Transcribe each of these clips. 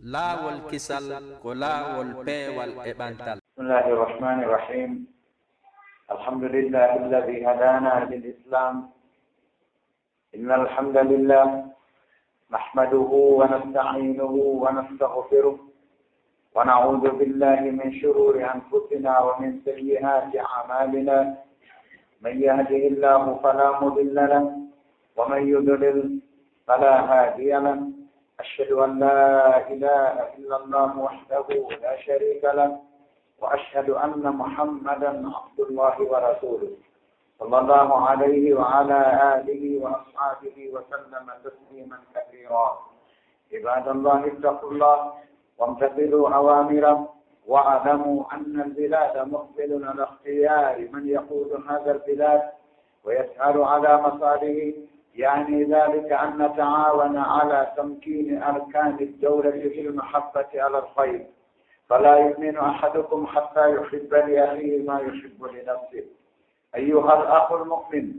laawol kisal ko laawol peewal e ɓantal. Bismillahi rahmani rahim. Alhamdulillahi alladhi hadana lil islam. Inna alhamdulillah nahmaduhu wa nasta'inuhu wa nastaghfiruh wa na'udhu billahi min shururi anfusina wa min sayyiati a'malina. Man yahdihillahu fala mudilla lahu wa man yudlil fala hadiya lahu. أشهد أن لا إله إلا الله وحده لا شريك له وأشهد أن محمدا عبد الله ورسوله صلى الله عليه وعلى آله وأصحابه وسلم تسليما كثيرا. عباد الله اتقوا الله وامتثلوا أوامره واعلموا أن البلاد مقبل على اختيار من يقود هذا البلاد ويسهر على مصالحه. يعني ذلك أن نتعاون على تمكين أركان الدولة في المحبة على الخير، فلا يؤمن أحدكم حتى يحب لأخيه ما يحب لنفسه. أيها الأخ المؤمن،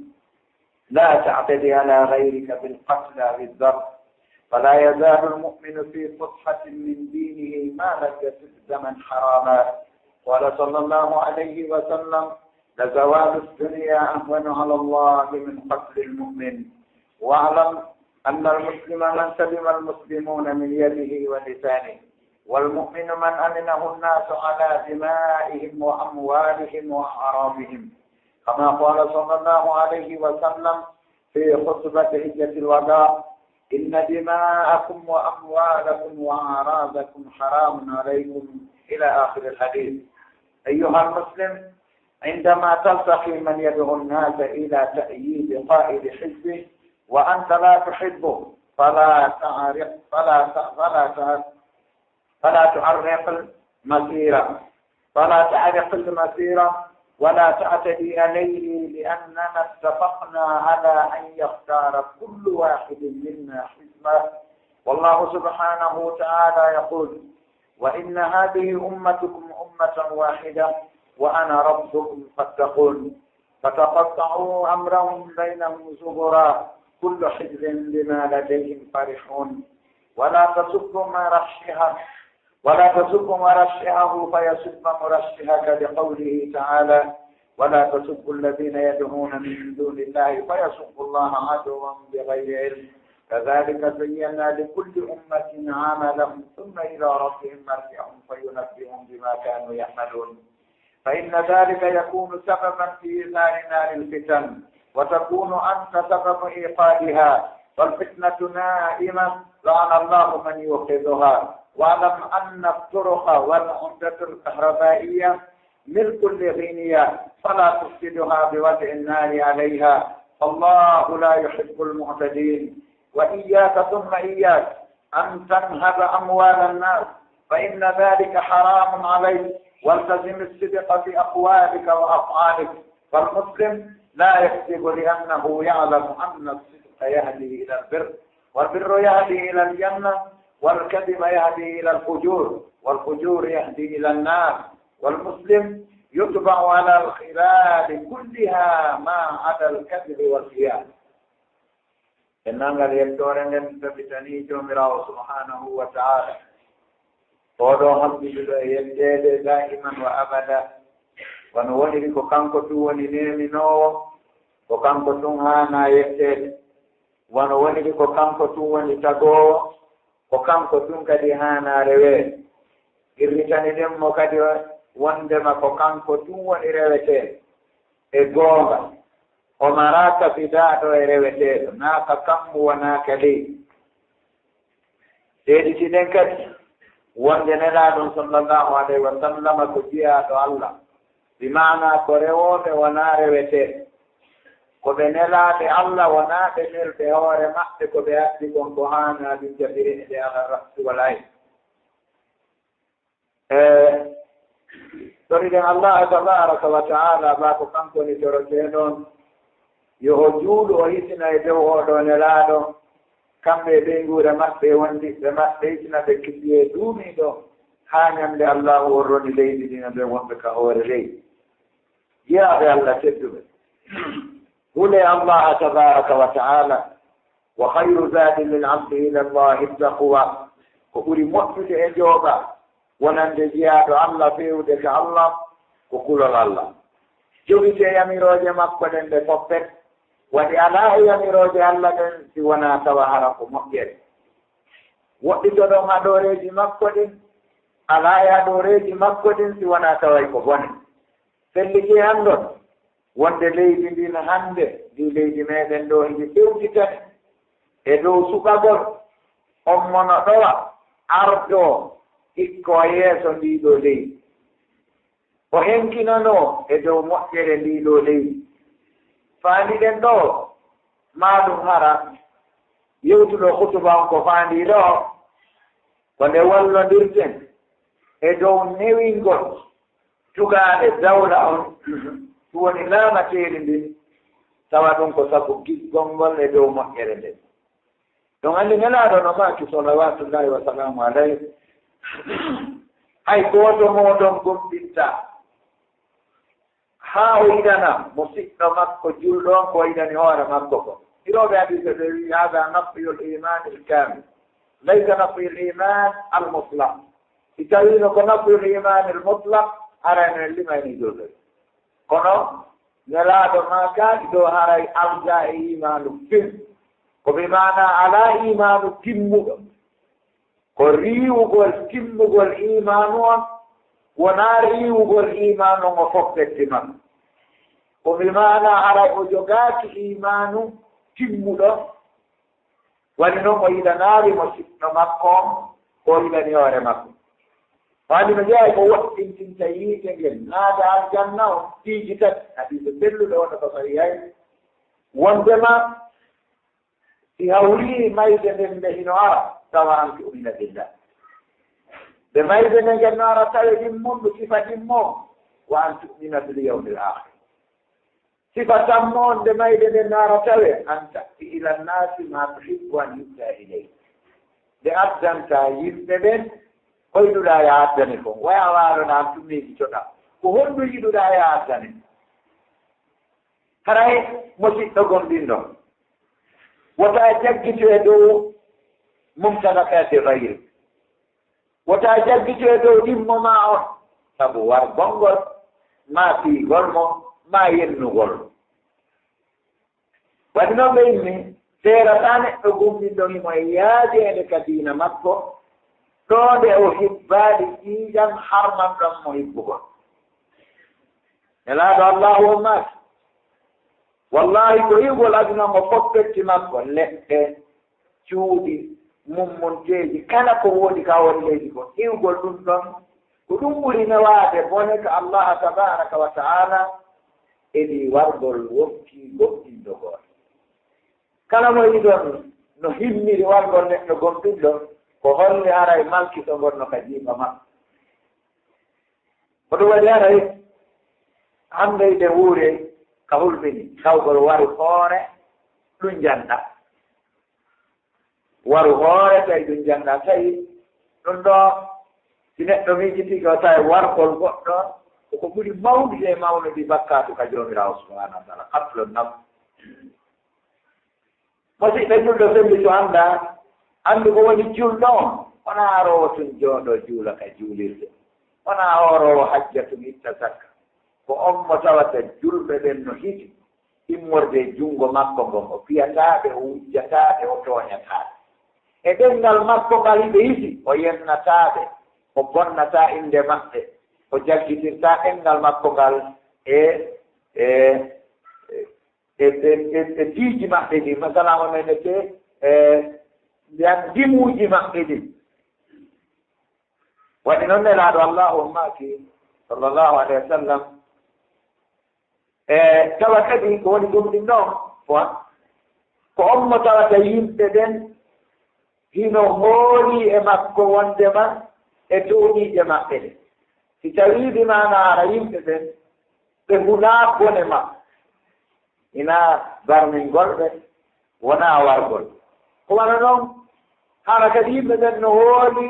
لا تعتدي على غيرك بالقتل بالضرب، فلا يزال المؤمن في فسحة من دينه ما لم يسد دما حراما. قال صلى الله عليه وسلم: لزوال الدنيا أهون على الله من قتل المؤمن. واعلم أن المسلم من سلم المسلمون من يده ولسانه، والمؤمن من أمنه الناس على دمائهم وأموالهم وأعراضهم، كما قال صلى الله عليه وسلم في خطبة حجة الوداع: إن دماءكم وأموالكم وأعراضكم حرام عليكم، إلى آخر الحديث. أيها المسلم، عندما تلتقي من يدعو الناس إلى تأييد قائد حزبه وأنت لا تحبه فلا تعرق المسيرة ولا تعتدي عليه، لأننا اتفقنا على أن يختار كل واحد منا حزبه. والله سبحانه وتعالى يقول: وإن هذه أمتكم أمة واحدة وأنا ربكم فاتقون. فتقطعوا أمرهم بينهم زبرا، كل حزب بما لديهم فرحون. ولا تسبوا مرشحه فيسب مرشحك، لقوله تعالى: ولا تسبوا الذين يدعون من دون الله فيسبوا الله عدوا بغير علم. كذلك زينا لكل أمة عملهم ثم إلى ربهم مرجعهم فينبئهم بما كانوا يعملون. فإن ذلك يكون سببا في إثار نار الفتن، وتكون أنت سبب إيقادها، والفتنة نائمة لعن الله من يوقظها. واعلم أن الطرق والعمدة الكهربائية ملك لغنية، فلا تفسدها بوضع النار عليها، الله لا يحب المعتدين. وإياك ثم إياك أن تنهب أموال الناس، فإن ذلك حرام عليك، والتزم الصدق في أقوالك وأفعالك. فالمسلم لا يكذب لأنه يعلم أن الصدق يهدي إلى البر، والبر يهدي إلى الجنة، والكذب يهدي إلى الفجور، والفجور يهدي إلى النار. والمسلم يتبع على الخلال كلها ما عدا الكذب والخيانة. إننا يدورن بتني جميرا سبحانه وتعالى ودو هم يجد دائما وأبدا. ونواني ko kanko tu woni neminowo, ko kanko tun hana yettede. Wono woni ko kanko tun woni tagowo, ko kanko tun kadi hana rewe. Irritani den mo kadi wondema ko kanko tun woni rewete e goonga. O maraka fidaɗo e reweteɗo, naka kammu wonaka ley. Deɗitinen kadi wonde nelaɗon sallallahu alayhi wa sallam ko jiyaɗo Allah, bimana ko rewoɓe wona reweteɓe, ko ɓe nelaɓe Allah wona ɓe nelɓe hoore maɓɓe ko ɓe addi kon ko hana ɗum jabirinde ala rasu walay. Toriɗen Allah tabaraka wa taala ba ko kanko ni toroteɗon yo juuɗo o hisina e dow oɗo nelaɗo, kamɓe ɓe nguura maɓɓe wondiɓe maɓɓe hisina ɓe kisiye duumiɗo ha ñamde Allah worroni leydi ɗina ɓe wonɓe ka hoore leydi. Jiyaaɓe Allah tedduɓe, hule Allah tabaraka wa taala, wa khayru zadi lil abdi ila Allah ittaqwa. ko ɓuri moƴƴude e jooɓa wonande jeyaaɗo Allah fewde ka Allah ko kulol Allah jogite yamirooje makko ɗen ɗe foppet waɗi alaa e yamirooje Allah ɗen si wonaa tawa hara ko moƴƴere woɗɗitoɗon haɗooreeji makko ɗin alaa e haɗooreeji makko ɗin si wonaa taway ko bone sellike anndon wonde leydi ndin hannde ndi leydi meeɗen ɗo ndi fewtitani e dow suɓagol on mono ɗowa ardo ikko yeeso ndiɗo leydi o henkinano e dow moƴƴere ndiɗo leydi faandiɗen ɗo maɗum hara yewtuɗo hutuba on ko faandiɗo ko nde wallondirten e dow newingol tugaaɗe dawla on woni laamateeri ndin tawa ɗum ko sabu gigol ngol e dow moƴƴere nden ɗum anndi nelaaɗo no maaki salawatullahi wa salamu alayh hay gooto mooɗon gomɗinta haa o yiɗana mo siɗɗo makko julɗo on ko yiɗani hoore makko ko irooɓe hadiise ɓe wi hada nafiyul iman il kamil laysa nafiyul iman al mutlaq si tawino ko nafiyul iman il mutlaq arane limayni julɗo kono nelaaɗo ma kaaki ɗo haray alda e imanu fin ko ɓe maana alaa imanu timmuɗo ko riiwugol timmugol imanu on wonaa riiwugol imanu ngo foffetti makko ko ɓe maana haray o jogaaki imanu timmuɗo wani noon o yiɗanaari mo siɗɗo makko on ko yiɗani hoore makko waandi no jeeya ko woɗɗintinta yiite ngel naada aljanna on tiiji tati hadiise belluɗo wonno ko fari hay wondema si hawrii mayde nden nde hino ara tawa an tu'mina billah ɓe mayde nde ngel no ara tawe ɗimmunɗo sifa ɗimmoon wa an tu'mina bil yawmil akhir sifa tammoon nde mayde nden no ara tawe an tatti ila nnasi ma tuhibbu an yutta ileyk nde addanta yimɓe ɓen koyɗuɗaa yo addane kon waya waarona an tummiiji coɗa ko honndu yiɗuɗaa yo addane haray mosiɗɗo gonɗinɗo wota jaggito e dow mumtanakati gayri wota jaggito e dow ɗimmo ma on sabu war gongol ma fiigol mo ma yennugol waɗi noon ɓe immi seerata neɗɗo gumɗinɗo himo e yaadeende ka diina makko ɗo nde o hibbaali ƴiiƴam harman ɗon mo hibbugol nelaaɗo allahu o maaki wallahi ko yiwgol aduna ngo foppeti makko leɗɗe cuuɗi mummonteeji kala ko woodi ka woni leydi ko iwgol ɗum ɗon ko ɗum ɓuri newaade bone ko allah tabaraka wa taala eɗi wargol wokki goɗɗinɗo gooto kala mo yi ɗon no himmiri wargol neɗɗo gomɗinɗo ko holle haray malkito gonno ka jiiba makko ko ɗum waɗi haray hannde wuure ka hulɓini tawgol wari hoore ɗum janɗa waru hoore tawi ɗum janɗa tawi ɗum ɗo si neɗɗo miijitiki o tawi wargol goɗɗo koko ɓuri mawnude e mawnude bakkatu ka joomiraawo subahanahu wa taala qatlun nafs mosiɗɗo julɗo fembi to annda anndi ko woni julɗo on wonaa aroowo tun jooɗo juula ka juulirde wonaa hooroowo hajja tun itta sakka ko on mo tawata julɓe ɓen no hiti immorde junngo makko ngon o fiyataaɓe o wujjataaɓe o tooñataaɓe e ɗenngal makko ngal hiɓe hiti o yennataaɓe o bonnataa innde maɓɓe o jaggitirtaa ɗenngal makko ngal e diiji maɓɓe ɗi masalama men te mbiyan dimuuji maɓɓe ɗi waɗi noon nelaaɗo allahu maaki sallllahu alayhi wa sallam tawa kadi ko woni gomɗin ɗon fon ko on mo tawata yimɓe ɓen hino hoori e makko wondema e tooñiiƴe maɓɓe ɗe si tawiiɗi maana ara yimɓe ɓen ɓe hunaa bone makko ina barmingol ɓe wonaa wargol ko wana noon hara kadi yimɓe ɓen no hooli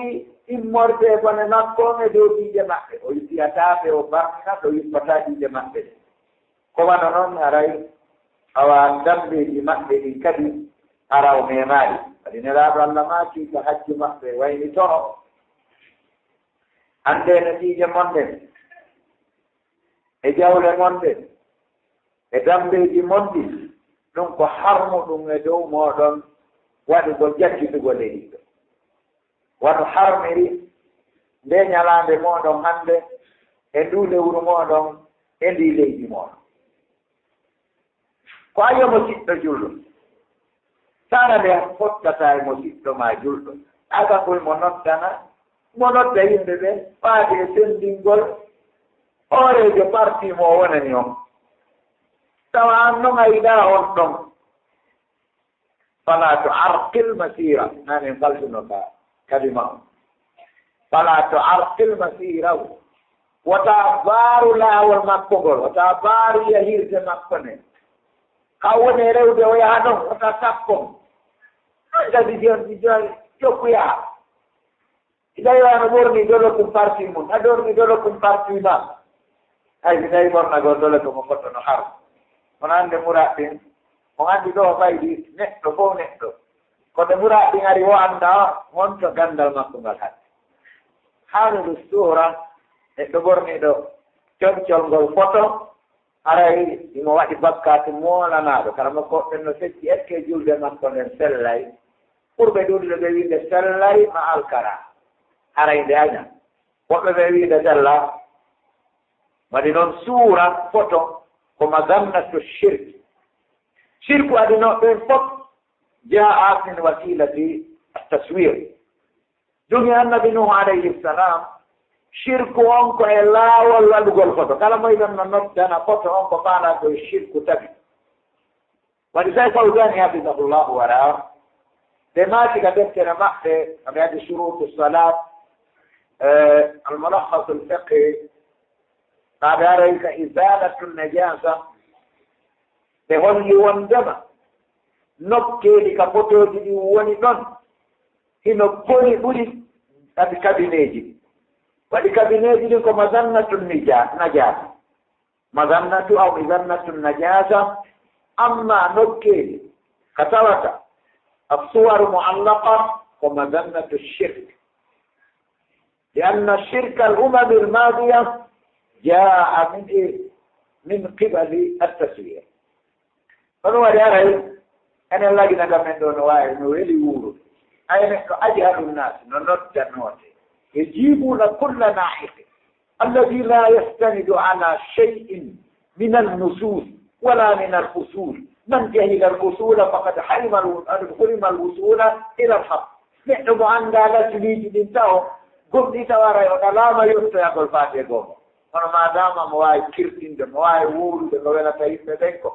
immorde e bone makko e dow ɗiiƴe maɓɓe o yiyataaɓe o barmina ɗo yippataa ɗiiƴe maɓɓe ɗe ko wana noon aray awa dambeeji maɓɓe ɗi kadi ara o memaaɗi kadi nelaaɗo Allah maaki ko hajji maɓɓe wayni tono hannde natiije monɗen e jawle monɗen e dambeeji monɗi ɗum ko harmu ɗum e dow mooɗon waɗi ko jakkitugo leydi wano harmiri nde ñalaande mooɗon hannde e ndu lewru mooɗon e ndi leydi mooɗon ko a yo musidɗo julɗo sara nde fottata e musidɗo ma julɗo aga koye mo nodda yimɓe ɓe faade e sendingol hoorejo parti mo wonani on tawa an noon a yiɗa on ɗon fala to arqil masira nanen faltuno ka kalima on fala to arqil masirahu wota baaru laawol makko ngol wota baaru yahirde makko ne ka woni rewde o yaha ɗon wota tappon kadi joni jokkuyaa iɗayiwano ɓorni dolo kum parti mum a ɗorni dolo kum parti ma hay si tawi ɓornagol dole komo fottono har on hannde muraɗ ɗin on anndi ɗo ɓaydi neɗɗo fof neɗɗo kono muraɗ ɗin ari o annda wonto gandal makko ngal hadde haanudu suura neɗɗo ɓorniɗo concol ngol photo aray imo waɗi bakkati moolanaɗo kala mo koɗɗen no secci eske julde makko nden sellay ɓurɓe ɗuɗɗude ɓe wiinde sellay ma alkara aray nde aña woɓɓe ɓe wiinde sella waɗi noon suura photo ko mazannatu shirki shirku adinoɓen fof jaa min wasilati taswir jogi annabi nuhu alayhi salam shirku on ko e laawol waɗugol photo kala moyɗon no noddana photo on ko faala koye shirku tabi waɗi say fawdani hafidahullahu wara ɓe maati ka deftere maɓɓe aɓe adi surutu salat almulahhasu lfiqhi ɗaɓe aray ka isalatu najasa ɓe holli wondema nokkeeli ka photoji ɗi woni ɗon hino boni ɓuri kadi kabineji ɗi waɗi kabineji ɗin ko mazannatu najasa mazannatu aw mizannatu najasa amma nokkeeli ka tawata الصور معلقة ومذنة الشرك لأن الشرك الأمم الماضية جاء من قبل التسوية فهو يرى أن اللجنة من دون واحد نويل يقول أين أجهل الناس ننط النوت يجيبون كل ناحية الذي لا يستند على شيء من النصوص ولا من الأصول من جهل الوصول فقد حرم الوصول إلى الحق نحن عندنا سليج انتهوا قم نتوارى ولا ما يستيق الفاتحة قوم وما دام مواي كيرتين ده مواي وول ده لولا تايم بدينكو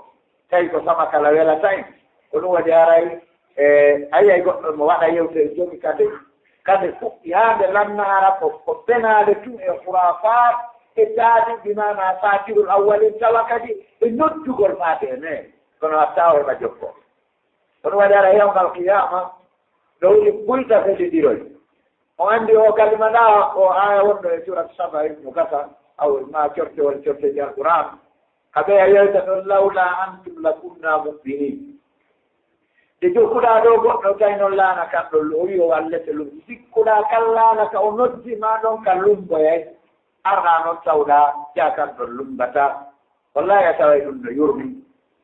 تايكو سمك لولا تايم ونو جاري أي موانا يوتي كده فوقي هذا لما عرفوا قبنا لكم خرافات إتادي بما نساتر الأولين سوكدي النتج الفاتحة kono a tawrema jokko kono waɗi ara yawmal qiyama dowli ɓuyta fellitiroy o anndi o kalima ɗa o aya wonɗo e surat saba mo gasa aw ma cortewol corteji alquran kaɓe a yewta ɗon lawla antum lakunna muminin te jokkuɗa ɗo goɗɗo kay noon laana kan ɗo o wi o wallete lum sikkuɗa kan laana ka o noddima ɗon ka lumboyay arna noon tawɗa jakan ɗon lumbata wallahi a taway ɗum no yurmi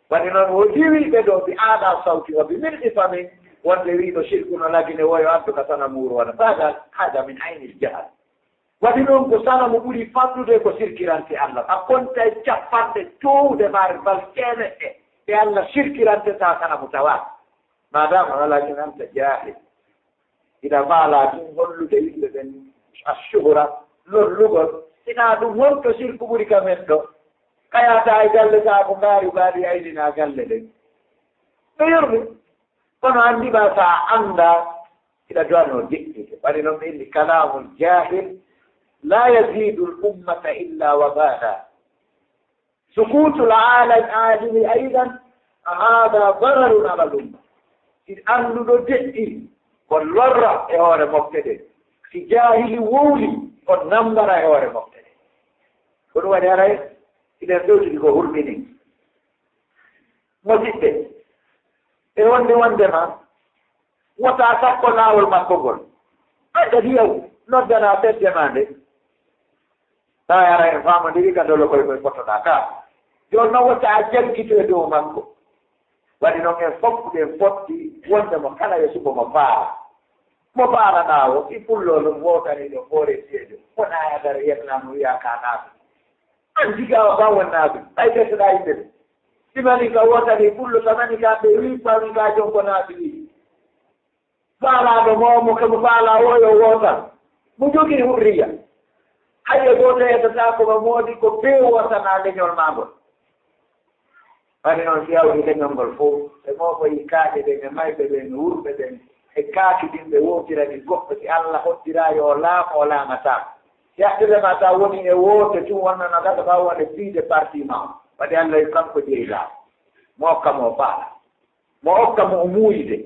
waɗi noon o diwiɓe ɗo ɓe aaɗa sawti o ɓe mirɗi famin wonde wiiɗo shirkuno lagine woyo adduka sanamuuro waɗa fagal haada min aynil jahal waɗi noon ko sanamu ɓuri fanɗude ko sirkirante allah a konta e capanɗe towde maare bal temeɗɗe e allah sirkirante ta sanamu tawa madama walagine anta jahil ina faala ɗum hollude yimɓe ɓen assuhra lollugol ina ɗum wonto sirku ɓuri kamen ɗo kayata e galle ta ko ngaari mbaɗi aynina galle ɗen ɓe yormi kono anndima sa annda ina duwanno deƴƴite waɗi noon ɓe inni kalamul jahil la yazidu l ummata illa wabala sukutu l alimi aidan hada dararun ala l umma si annduɗo deƴƴi ko lorra e hoore mofte ɗen si jahili wowli ko nambara e hoore mofte ɗen ko ɗum waɗi aray iden ɗowtidi ko hurɓini moƴƴiɓɓe e wondema wota sakko laawol makko ngol kadi yow noddana feddemande tawa ara en famodiri ka dolo koye koye pottoɗa ka joni noon wota a jaggito e dow makko waɗi noon en fof ɗen fotti wonde mo kala e suba mo faarana o i pullolo wotani ɗo hoore seeɗo wona adara yetnamo wiya ka naaɓe an jigawa ba won naaɓe ɓay ɓettoɗa yimɓe ɓe simani ka wotani pullo tamani ka ɓe wi pami ka jon ko naaɓe wi faalaɗo momo komo faala oyo wotan mo jogii hurriya hayye goto heddata komo moodi ko be wotana leñol magol wani noon si yawdi leñol ngol fof e mokoyi kaaje ɗen e mayɓe ɓen e wurɓe ɓen e kaakidinɓe wotirani goɗɗo si Allah hoddirayo o laama o laamata si haqqillema ta woni e woote tum wonnano gaɗa ɓa wone fiide parti ma waɗi Allah e kanko jeyi laama mo hokkamo o faala mo hokkamo o muuyde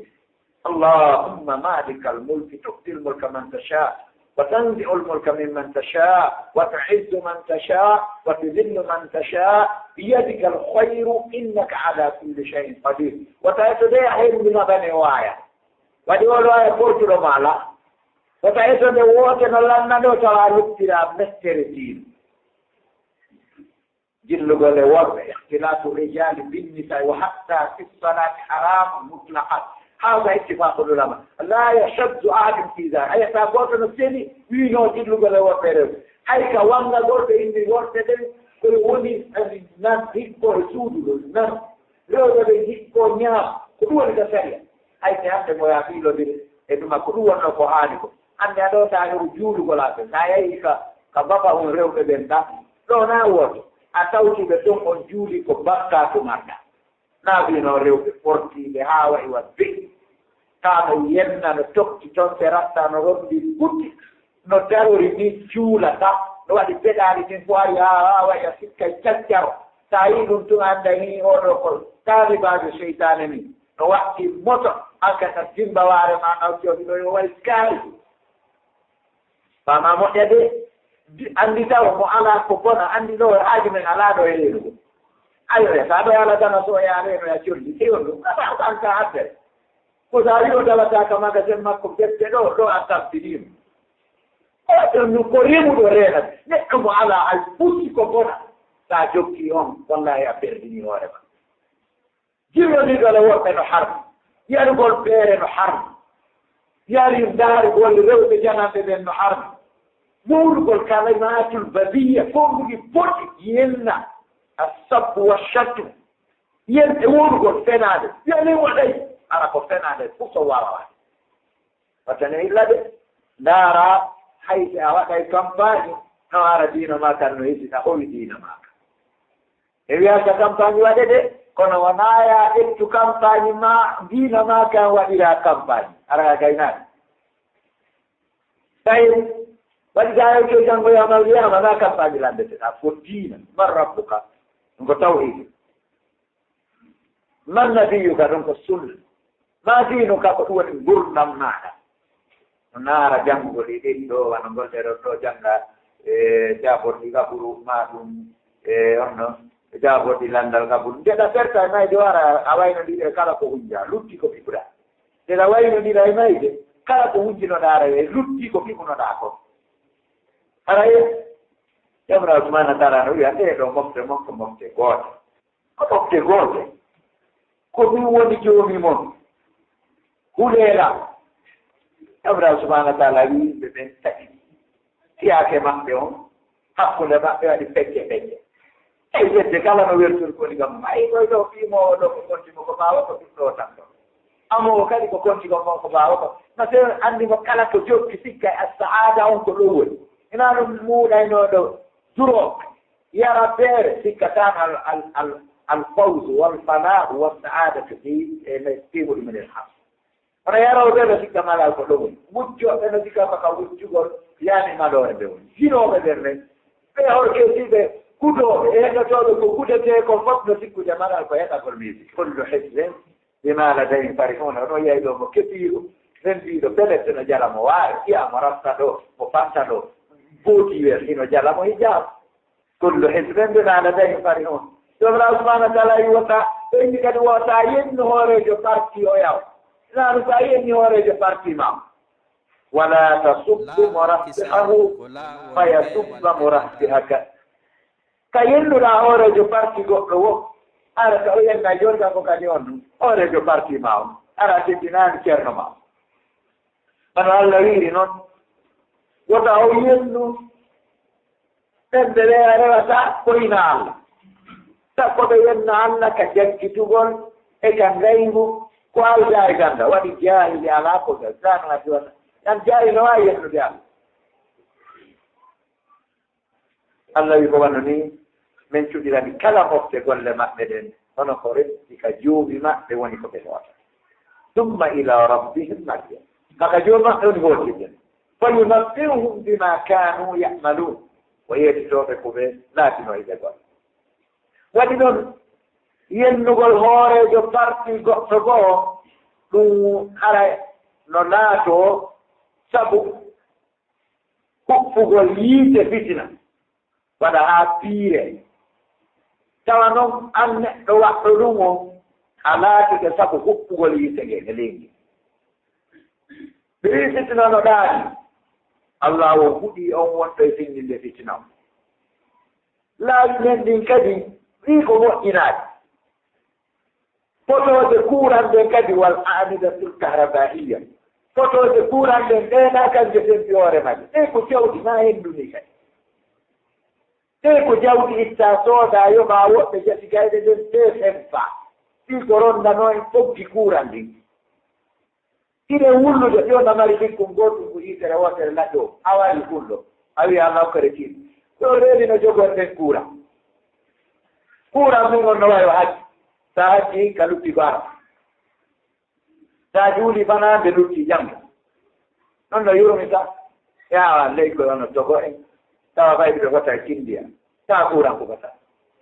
allahumma malika almulki tu'ti almulka man tasha wa tanzi'u almulka mimman tasha wa tu'izzu man tasha wa tudillu man tasha biyadika alkhayru innaka ala kulli shay'in qadir wata to de hayru bima bane waya waɗi oɗo aya portuɗo maala wata eto nde woote no lannaɗo tawa luttira mettere diino jillugol e worɓe ihtilafu rijali binnisa wa hatta fi salati haram mutlaqat hawga ittifaqu ulama la yashaddu ahadun fi dhalik ayata goto no seni wino jillugol e worɓe rewɓe hay ka wanga gorɓe indi worɓe ɗen koye woni nan hikko e suuduɗo nan rewɓe ɓe hikko ñaam ko ɗum woni ka saria hayte hande moya fiilodire e ɗuma ko ɗum wonno ko haani ko hande aɗo tahiru juulugolaɓe sa yehi ka baba on rewɓe ɓen ɗa ɗo na woto a tawtiɓe ɗon on juuli ko bakka tumarɗa na wino rewɓe portiɓe ha wayi wat be tano yenna no tokki toon se ratta no rondi putti no darori ni juulata no waɗi beɗaari min fo ari ha wayi a sikkay caccaro sa yi ɗum tun anda ni oɗo ko talibajo cheytane ni no watti moto alkata jimba waare ma nawtiyoɗi ɗo yo way kaari fama moƴƴa de anndi taw mo alaa ko bona anndi ɗo haaji men alaa ɗo e reerugo ayre sa ɗo ala dana so yaareno ya colli teyon ɗum aɗanka haddere ko sa wi o dawataka magasin makko defte ɗo a tabtinimo oɗon ko remuɗo reenat neɗɗo mo alaa hay futti ko bona sa jokki on wallahi a perdini hoore ma jirroniɗole woɓɓe no harmi yarugol feere no harmi yari ndaarugol rewɓe jananɓe ɓen no harmi mawrugol kalimatul badiya fonduɗi boɗɗi yenna asabbu washattu yen e wonugol fenaade yoni waɗay ara ko fenaade fof so wawa watane illa de ndaara hayde a waɗay campagne no ara diina ma kan no hesita howi diina maka e wiyata campagne waɗe de kono wona ya ƴettu campagne ma diina ma kan waɗira campagne ara gaynaade tawi waɗi gayoto janngoyama wiyama na campagne landeteɗa ko diina man rabbuka ɗum ko tawhid man nabiyuka ɗum ko sunna ma diinuka ko ɗum woni gurdam maɗa no naara janngol ɗeɗi ɗo wano golɗeɗon ɗo jannga e jaborɗi gaburu ma ɗum e onno jaborɗi landal gaburu ndeɗa perta e mayde wara a waynodira kala ko hunja lutti ko piɓuɗa ndeɗa waynodira e mayde kala ko hunjinoɗa rewe lutti ko piɓunoɗa kon araye jamra subhanahu wa ta'ala no wiya ɗe ɗo mofte mofte mofte goote ko mofte goote ko ɗum woni joomi mon huleela jamra subhanahu wa ta'ala wi yimɓe ɓen tati siyaake maɓɓe on hakkunde maɓɓe waɗi pecce pecce eyi wedde kala no wertori koni gam ayi ɗoy ɗo fiimowo ɗo ko kontimo ko ɓaawa ko ɗum ɗo tan ɗo amowo kadi ko kontigo mon ko ɓaawa ko no se anndimo kala ko jokki sikka a saada on ko ɗo woni ina ɗum muuɗaynoɗo duro yara feere sikkatan alfawse walfalahu walsaadatu fi timuɗi minen ham hono yaroɓe no sikka malal ko ɗo woni wujjoɓe no sikka kaka wujjugol yaani malore ɓe woni jinoɓe ɓen ɓen ɓe horkesiɓe kudoɓe e heɗotoɓe ko kudete ko fof no sikkude malal ko heɗagol musique kullu hisbin bima ladayhim farihun ono yeyi ɗo mo kepiiɗo nen mbiɗo pelette no jala mo waari ƴiyamo rasta ɗo mo fanta ɗo bootiwer hino jala mo hijab kullu hisbin bima ladayhim farihun sobra subhanahu wa taala wi wota ɓeyni kadi wota yenno hoorejo parti o yaw naanu so a yenni hoorejo parti ma wala tasubbu murabbihahu fayasubba murabbihaka ka yennuɗaa hoorejo parti goɗɗo wo ara ka o yenna joni kan ko kadi on ɗum hoorejo parti ma o ara teddinaani ceerno ma bano Allah wiiri noon wota o yennu ɓemɓe ɓe a rewata koyna Allah sakko ɓe yenna Allah ka jaggitugol e ka ngaygu ko alda e ganda waɗi jaahili alaa ko gal sano addi wata yan jaahi no waawi yennude Allah Allah wi ko wanno ni min cuɗirani kala mofte golle maɓɓe ɗen hono ko resdi ka joomi maɓɓe woni ko ɓe noota summa ila rabbihim marja kaka joomi maɓɓe woni gootiɗen fa yunabbiruhum bima kanu yamalun o yettitooɓe ko ɓe laatino e ɓegol waɗi noon yennugol hoorejo parti goɗɗo goo ɗum ara no laato sabu huɓɓugol yiite fitina waɗa haa piire tawa noon an neɗɗo waɗɗo ɗum o a laatike sabu huɓɓugol yiite ngee ne leydi ɓe fitina no ɗaani Allah o huɗi on wonɗo e finninde fitina o laawi men ɗin kadi ɗii ko moƴƴinaade fotoode kuuranɗen kadi wal aamidatul kahrabaiya fotoode kuuranɗen ɗeenaa kanje fempi hoore maɓɓe ɗe ko jawdi ma hennduni kadi ɗe ko jawdi itta sooda yoɓaa woɓɓe jati gayɗe nden te fempa ɗii ko rondano en ɓoggi kuuran ndin ine wullude ƴona mari ɗinkum gootum ko yitere wotere laɗɗo a waɗi fulɗo a wiya Allah hokkere tiiɗo ɗo reeni no jogonɗen kuura kuuran min on no wawi o hajji sa hajji ka lutti ko ara sa juuli fanaande lutti jannga noon no yurmi sa yawa ley koye ono togo en tawa fayde ɓe fota kindiya sa kuuran ko fota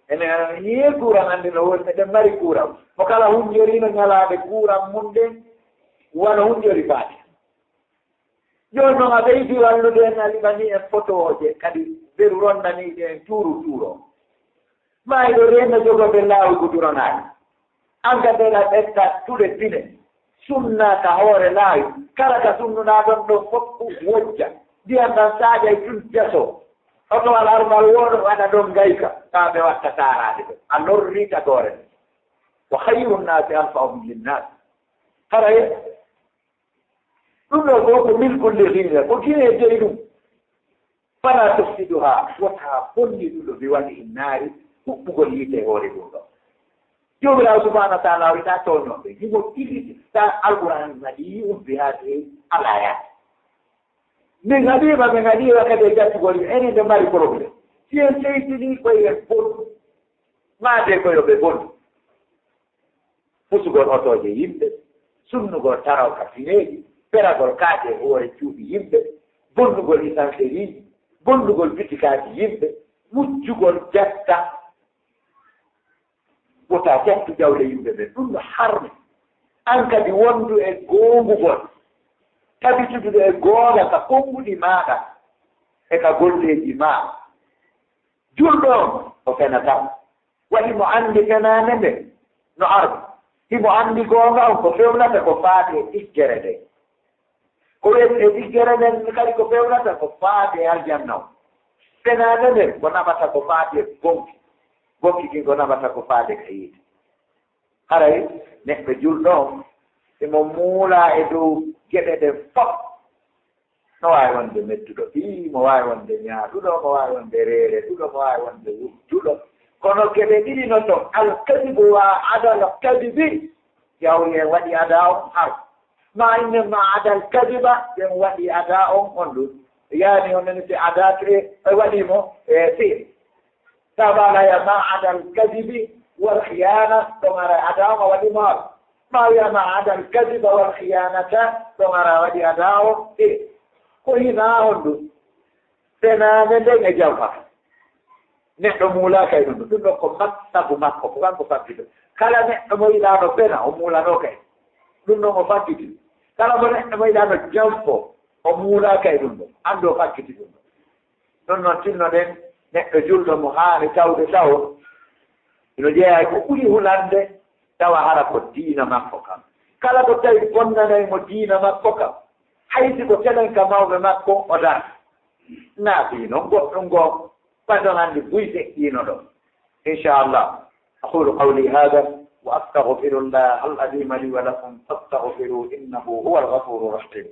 ene yiye kuuran anndi no woni eɗen mari kuuran mo kala hunjorino ñalaade kuuran mum ɗen wona hunjori faati jooni noon a ɓeydi wallude en a liɓani en photoje kadi beru rondaniiɗe en tuuro maayi ɗo reenno jogoɓe laawi guduronaani an ka ndeɗa ɓetta tuɗe pine sunna ka hoore laawi kala ka sunnunaa ɗon ɗo fof wojja ndiyam tan saaƴa e tun jaso oto wal armal wooɗo waɗa ɗon gayka tawa ɓe watta taaraade ɗo a lorri tagoore nde ko hayru nnaasi anfa'uhum linnaas haraye ɗum ɗo fof ko milkulle hinne ko gine jeyi ɗum fala tufsiduha wota bonni ɗum ɗo mi waɗi innaari huɓɓugol yiite hoore ɗum ɗo jomirawo subahana wa taala wita townoɓe himo ɗiɗi ta alqouran haɗi umbi haade alayat min haɗima min haɗima kadi e jattugol enen nde mari probléme si en seytini koyen bon maade koyoɓe bon pusugol otoje yimɓe sunnugol taraw ka fineeji peragol kaaje hoore cuuɗi yimɓe bonnugol lisanceriji bonnugol bitikaji yimɓe muccugol jatta wota jattu jawle yimɓe ɓen ɗum no harmi an kadi wondu e goongugol tabituduɗo e goonga ka konnguɗi maaɗa e ka golleji ma julɗo o fenata waɗi mo anndi fenaane nde no arde himo anndi goonga on ko fewnata ko faati e ɗiggere nde ko wiyete e ɗiggere nden kadi ko fewnata ko faati e aljanna o fenaane nden ko naɓata ko faati e gonki kin ko naɓata ko faati ka yiite haray neɗɗo julɗo on emo muula e dow geɗe ɗen fof no waawi wonde mettuɗo ɓii mo waawi wonde ñaaɗuɗo mo waawi wonde reere ɗuɗo mo waawi wonde wujjuɗo kono geɗe ɗiɗi no to alkadibu wa adal kadibi yawri en waɗi ada on har ma inne ma adal kadiba ɓen waɗi ada on ɗum yaani on nene si ada e waɗimo e fiir tabalaya ma adal kadibi wal khiyana ɗon ara ada on a waɗimo har ma wiya ma adal kadiba wal khiyanata ɗon ara waɗi ada on ko hina on ɗum senaane nden e jawfata neɗɗo muulaaka e ɗum ɗum ɗon ko sabu makko ko kanko fakkito kala neɗɗo mo yiɗaano fena o muulanoo kay ɗum ɗon o fakkiti kala mo neɗɗo mo yiɗaano jamfo o muulaaka e ɗum ɗon anndu o fakkiti ɗum ɗon ɗon noon tinnoɗen neɗɗo julɗo mo haani tawde taw ino jeeya ko ɓuri hulande tawa hara ko diina makko kam kala ko tawi bonnanaymo diina makko kam haysi ko telen ka mawɓe makko o dan naafino goɗɗum ngoo ɓadon anndi buyte ɗiino ɗo inchallah aqulu qawli hada wa astaghfirullah al-azim li wa lakum fastaghfiruhu innahu huwa al-ghafuru rahim.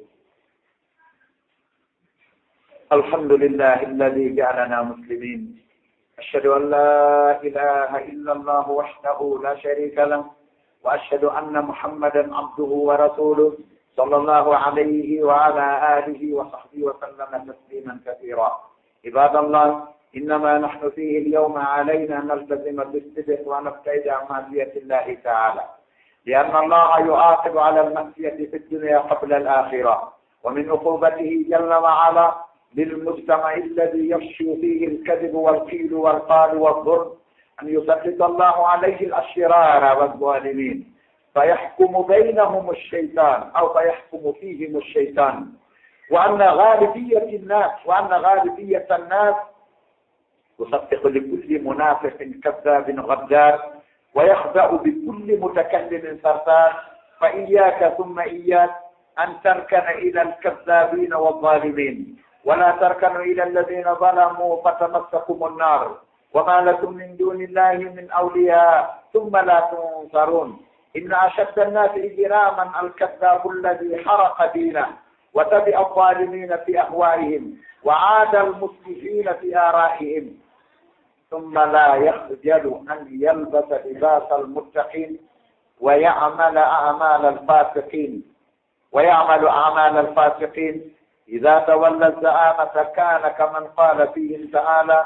alhamdulillahi alladhi ja'alana muslimin ashhadu an la ilaha illa allah wahdahu la sharika lahu wa ashhadu anna muhammadan abduhu wa rasuluhu sallallahu alayhi wa ala alihi wa sahbihi wa sallama tasliman kathira. ibadallah إنما نحن فيه اليوم علينا أن نلتزم بالصدق ونبتعد عن معصية الله تعالى، لأن الله يعاقب على المعصية في الدنيا قبل الآخرة، ومن عقوبته جل وعلا للمجتمع الذي يفشو فيه الكذب والقيل والقال والظلم أن يسلط الله عليه الأشرار والظالمين فيحكم بينهم الشيطان أو فيحكم فيهم الشيطان، وأن غالبية الناس يصدق لكل منافق كذاب غدار ويخدع بكل متكلم ثرثار. فإياك ثم إياك أن تركن إلى الكذابين والظالمين ولا تركنوا إلى الذين ظلموا فتمسكم النار وما لكم من دون الله من أولياء ثم لا تنصرون. إن أشد الناس إجراما الكذاب الذي حرق دينه وتبع الظالمين في أهوائهم وعاد المسلمين في آرائهم، ثم لا يخجل أن يلبس لباس المتقين ويعمل أعمال الفاسقين. إذا تولى الزعامة كان كمن قال فيهم تعالى: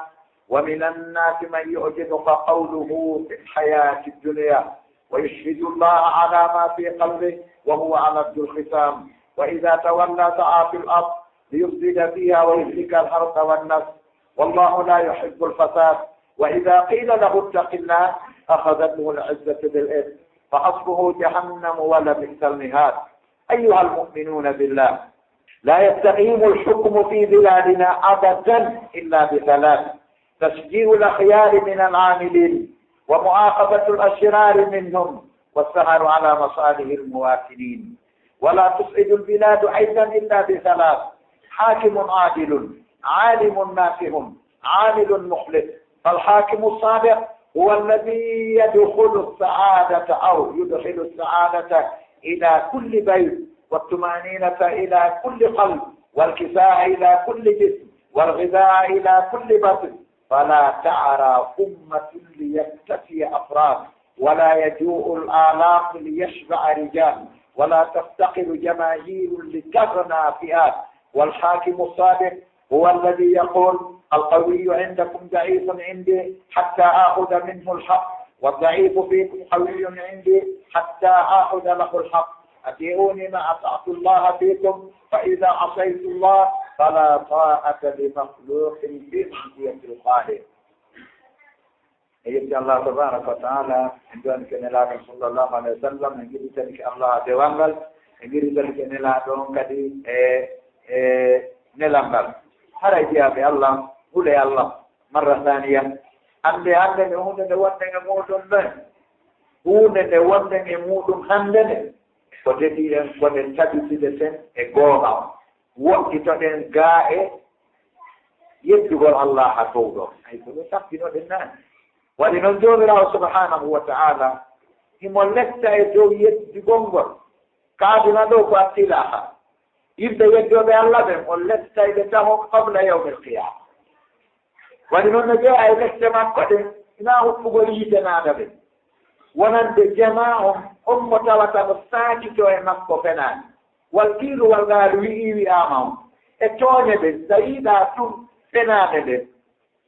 ومن الناس من يعجبك قوله في الحياة الدنيا ويشهد الله على ما في قلبه وهو ألد الختام. وإذا تولى سعى في الأرض ليفسد فيها ويهلك الحرث والنسل والله لا يحب الفساد. وإذا قيل له اتق الله أخذته العزة بالإثم فحسبه جهنم ولبئس المهاد. أيها المؤمنون بالله، لا يستقيم الحكم في بلادنا أبدا إلا بثلاث: تشجيع الأخيار من العاملين، ومعاقبة الأشرار منهم، والسهر على مصالح المواطنين. ولا تصعد البلاد أيضا إلا بثلاث: حاكم عادل، عالم نافع، عامل مخلص. فالحاكم الصادق هو الذي يدخل السعادة إلى كل بيت، والطمأنينة إلى كل قلب، والكفاء إلى كل جسم، والغذاء إلى كل بطن. فلا تعرى أمة ليكتفي أفراد، ولا يجوع الآلاف ليشبع رجال، ولا تفتقر جماهير لتغنى فئات. والحاكم الصادق هو الذي يقول: القوي عندكم ضعيف عندي حتى آخذ منه الحق، والضعيف فيكم قوي عندي حتى آخذ له الحق. أطيعوني ما أطعت الله فيكم، فإذا عصيت الله فلا طاعة لمخلوق في معصية الخالق. يجزي الله تبارك وتعالى عندنا كنلا صلى الله عليه وسلم نجد ذلك الله دوامل نجد ذلك نلا دون كدي نلامل هرجع بالله ولي الله مرة ثانية عند هون نوانع مودون به هون نوانع مودون هندن ودي ودي تبي تدسن إجوها وقت تدين جاء يدخل الله حتوده أي كل شخص الناس. ولننظر الله سبحانه وتعالى يملكت يدو يدغونغور كادنا لو قاتلاها يبدا يدو بالله ملكت يدهم قبل يوم القيامه. ولننجا ايلكت ما قد انه بغليتنا دبي ونند جماعهم امه وتمساكتو مكو فنان والكيل والغالوي وي امام اتوني بالزيدا تم فنان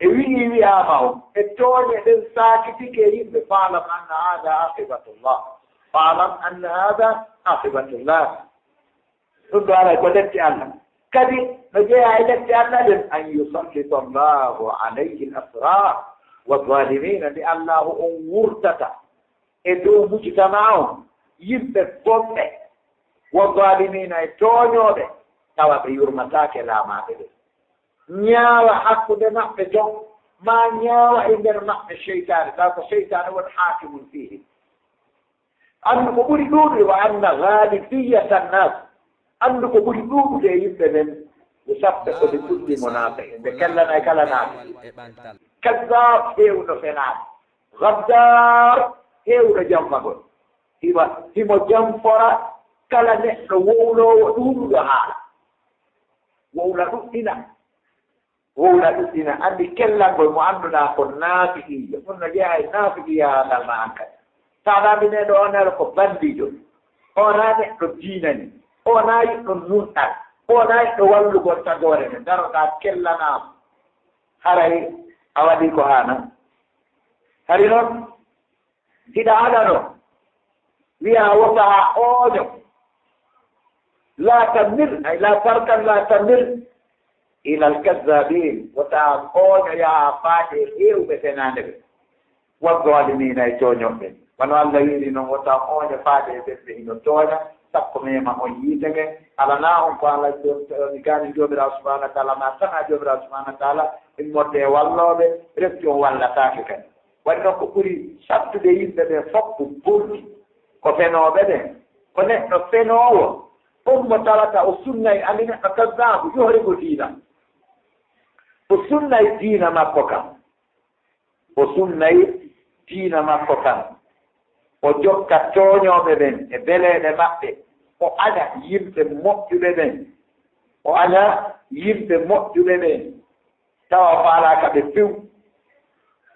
وي امام اتوني بالساكتي كيف فعلم ان هذا عاقبه الله، فعلم ان هذا عاقبه الله. رد على قدرت الله كذي نجي عيدك الله ان يسلط الله عليه الاسرار والظالمين لانه امورتك ادو مجتمعهم يبقى والظالمين اتوني توا بيرمتاك لا ما بده نياوة حق بمحف جون ما نياوة إلا محف الشيطان، ذات الشيطان هو الحاكم فيه. andu ko ɓuri ɗuuɗe wa anna galibiyata nnas andu ko ɓuri ɗuuɗude e yimɓe ɓen ɓe sappe koɓe ɗuɗɗi monaɓe ɓe kellanay kala naaɓe kadab heewno fenaade gaddar heewno jammagol himo jamfora kala neɗɗo wownowo ɗuuɗuɗo haala wowna ɗuɗɗina anndi kellangol mo annduɗaa ko naafiqiijo ɗum no jeeya e naafiki yaadal ma an kadi taanaamineɗo o nero ko bandijo o naa neɗɗo diinani o naa yiɗɗo nunɗal o naa yiɗɗo wallugol tagoore nde daroɗaa kellanaama haray a waɗii ko haana hari noon hiɗa aɗano wiya wotaa ooño la tamir ay la tarkan la tamir ila alkazabin wotaa ooño yaha faaje heewɓe fenaande ɓe wazzalimina e cooñoɓɓe wano Allah wiiri noon wotaa ooño faaje e ɓeɓɓe hino tooña sappo mema on yiitege alana on ko Allah gani joomiraawo subahanahu wa taala ma sana joomiraawo subahanahu wa taala immorde e wallooɓe refti on wallataake kadi waɗi noon ko ɓuri sattude yimɓe ɓe fof ko gonɗi ko fenooɓe ɓen ko neɗɗo fenoowo on mo tawata o sunnay andi neɗɗo kazabu yohrigo diina o sunnay diina makko kam o sunnay diina makko kam o jokka tooñooɓe ɓen e beleeɗe maɓɓe o aña yimɓe moƴƴuɓe ɓen o aña yimɓe moƴƴuɓe ɓen tawa o faalaaka ɓe few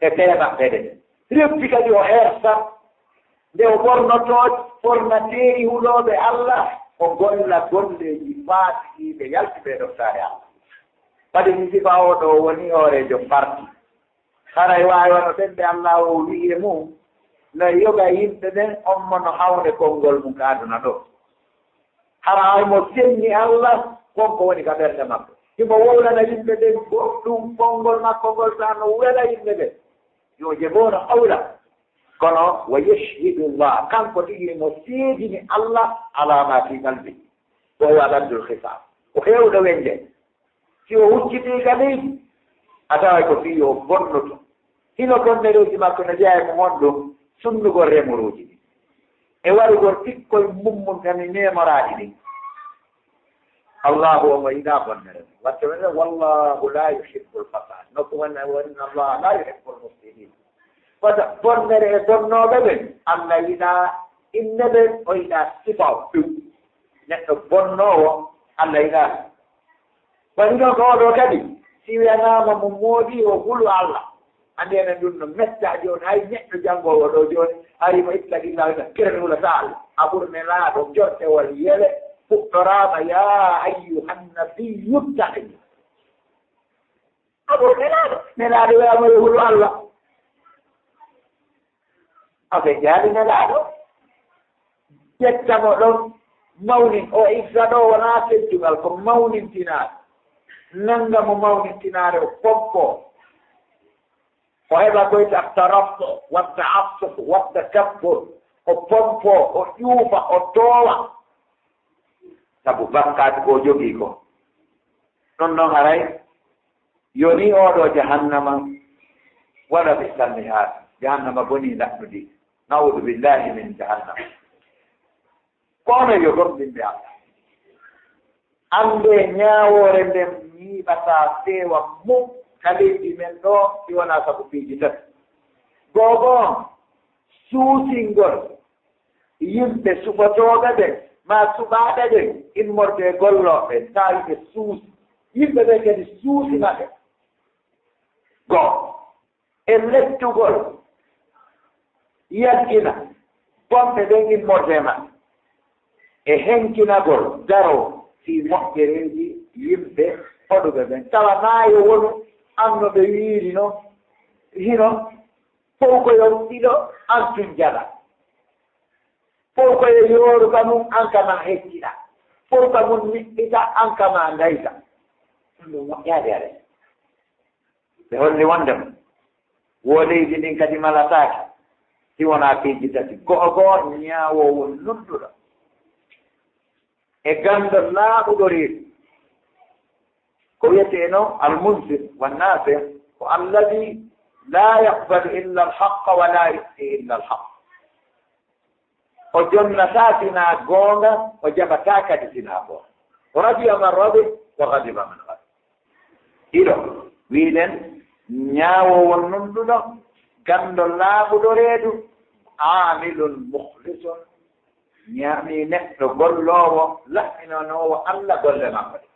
e ɓee maɓɓe ɗe refti kadi o hersat nde o fornateeri hulooɓe Allah o golla golleeji faatiiɓe yaltiɓe ɗoftaare Allah kadi mi sifa o ɗo woni hoorejo parti haray waawi wono ɓenɓe Allah o wi'e mum no yoga yimɓe ɓen on mono hawde konngol mum ka aduna ɗo hara haymo senni Allah konko woni ka ɓernde makko himo wowlana yimɓe ɓen goɗɗum konngol makko ngol ta no wela yimɓe ɓen yo jebono awla kono wa yashhidu llah kanko tigi mo seedini Allah ala ma fi qalbi o waɗandul hisab ko heewɗo wende si o huccitii ka leydi a taway ko fii o bonnoto hino gonnereeji makko no jeeya mo honɗum sunnugol remoruuji ɗi e warugol ɓikkoye mummum tami memoraaɗi ɗi allahu omo yiɗaa bonnere watte wene wallahu la yuhibbu lfasad nokku wonne wonno allah la yuhibbu lmufsidin wata bonnere e bonnooɓe ɓen allah yiɗaa inne ɓen o yiɗaa sifa o few neɗɗo bonnoowo allah yiɗaa waɗi ɗon ko oɗo kadi si wiyanaama mo moodi o hulu allah andi enen ɗum no metta jooni hay neɗɗo janngoowo ɗo jooni arimo ittaqillah wita kirani hulata allah a ɓurne laaɗo jortewol yele fuɗɗoraama ya ayyuhannabiyu ttaqillah a ɓurne laaɗo nelaaɗo wiyama yo hulu allah aɓe jaali nelaaɗo ƴettamo ɗon mawnin o igga ɗo wonaa teddugal ko mawnintinaade nannga mo mawnintinaare o pompo o heɓa koyta tarafo wadda affuf wadda tabbur o pompo o ƴuufa o toowa sabu bakkaati ko jogii ko ɗon noon haray yoni oɗo jahannama waɗa ɓe salli haata jahannama bonii laɓɗudi nawudu billahi min jahannama kono yo gomɗinɓe Allah annde ñaawoore nden yiiɓataa feewa mum ka leydi men ɗo ɗi wonaa sabu piiji tati googoon suusingol yimɓe suɓotooɓe ɓen ma suɓaaɓe ɓen immorde gollooɓe tawi ɓe suusi yimɓe ɓen kadi suusinaɓe goo e lettugol yalkina bonɓe ɓen immorde maɓɓe e henkinagol daro fi moƴƴereeji yimɓe hoɗuɓe ɓen tawa naayo wonu annoɓe wiiri noon hino fof koyo ɗiɗo an tun jaɗa fof koye yooru ka mum an kama hecciɗa fof ka mum niɗɗita an kama ndayta ɗum ɗum moƴƴaade are ɓe holli wondema wo leydi ndin kadi malataake si wonaa piiji tati go'o goo ñaawoowo nodduɗo e ganndo laaɓuɗo reedu ko wiyeteeno almunsir wannasir ko alladi la yaqbalu illa alhaqa wa la yu'ti illa alhaq o jonnata sina goonga o jaɓata kadi sina goonga radiya man radi wa gadiba man gadi ɗiɗo wiiɗen ñaawowo nunɗuɗo ganndo laaɓuɗo reedu amilun mukhlisun ñaami neɗɗo golloowo laɓɓinanoowo Allah golle makko ɗe